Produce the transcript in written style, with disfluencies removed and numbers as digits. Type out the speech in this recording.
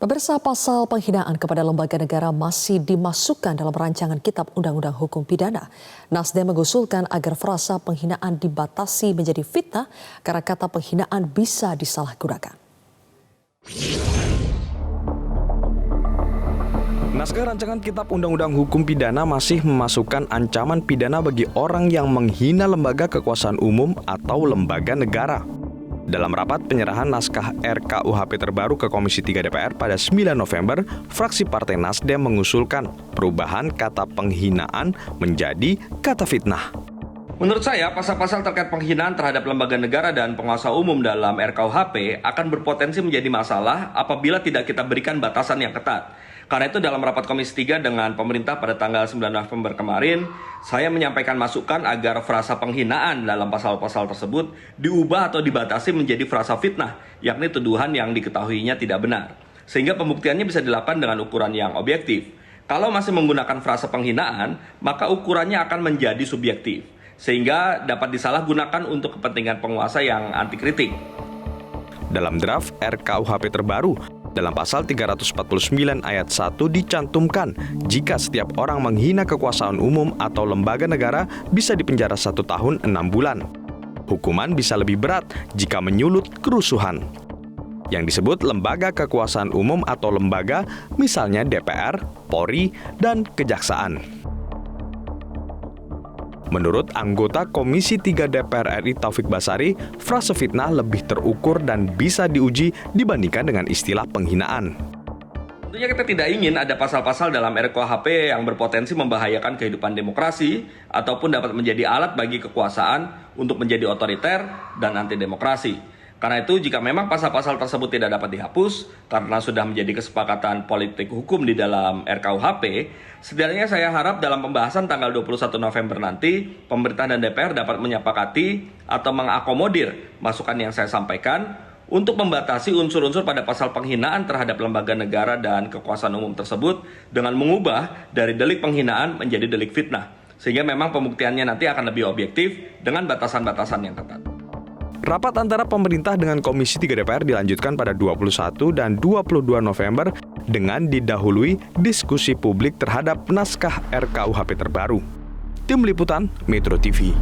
Pemirsa, pasal penghinaan kepada lembaga negara masih dimasukkan dalam rancangan Kitab Undang-Undang Hukum Pidana. Nasdem mengusulkan agar frasa penghinaan dibatasi menjadi fitnah karena kata penghinaan bisa disalahgunakan. Naskah rancangan Kitab Undang-Undang Hukum Pidana masih memasukkan ancaman pidana bagi orang yang menghina lembaga kekuasaan umum atau lembaga negara. Dalam rapat penyerahan naskah RKUHP terbaru ke Komisi 3 DPR pada 9 November, fraksi Partai Nasdem mengusulkan perubahan kata penghinaan menjadi kata fitnah. Menurut saya, pasal-pasal terkait penghinaan terhadap lembaga negara dan penguasa umum dalam RKUHP akan berpotensi menjadi masalah apabila tidak kita berikan batasan yang ketat. Karena itu dalam rapat Komisi 3 dengan pemerintah pada tanggal 9 November kemarin, saya menyampaikan masukan agar frasa penghinaan dalam pasal-pasal tersebut diubah atau dibatasi menjadi frasa fitnah, yakni tuduhan yang diketahuinya tidak benar. Sehingga pembuktiannya bisa dilakukan dengan ukuran yang objektif. Kalau masih menggunakan frasa penghinaan, maka ukurannya akan menjadi subjektif, sehingga dapat disalahgunakan untuk kepentingan penguasa yang anti kritik. Dalam draft RKUHP terbaru, dalam pasal 349 ayat 1 dicantumkan jika setiap orang menghina kekuasaan umum atau lembaga negara bisa dipenjara 1 tahun 6 bulan. Hukuman bisa lebih berat jika menyulut kerusuhan. Yang disebut lembaga kekuasaan umum atau lembaga misalnya DPR, Polri, dan Kejaksaan. Menurut anggota Komisi 3 DPR RI Taufik Basari, frase fitnah lebih terukur dan bisa diuji dibandingkan dengan istilah penghinaan. Tentunya kita tidak ingin ada pasal-pasal dalam RKUHP yang berpotensi membahayakan kehidupan demokrasi ataupun dapat menjadi alat bagi kekuasaan untuk menjadi otoriter dan anti-demokrasi. Karena itu, jika memang pasal-pasal tersebut tidak dapat dihapus karena sudah menjadi kesepakatan politik hukum di dalam RKUHP, setidaknya saya harap dalam pembahasan tanggal 21 November nanti, pemerintah dan DPR dapat menyepakati atau mengakomodir masukan yang saya sampaikan untuk membatasi unsur-unsur pada pasal penghinaan terhadap lembaga negara dan kekuasaan umum tersebut dengan mengubah dari delik penghinaan menjadi delik fitnah. Sehingga memang pembuktiannya nanti akan lebih objektif dengan batasan-batasan yang ketat. Rapat antara pemerintah dengan Komisi 3 DPR dilanjutkan pada 21 dan 22 November dengan didahului diskusi publik terhadap naskah RKUHP terbaru. Tim Liputan Metro TV.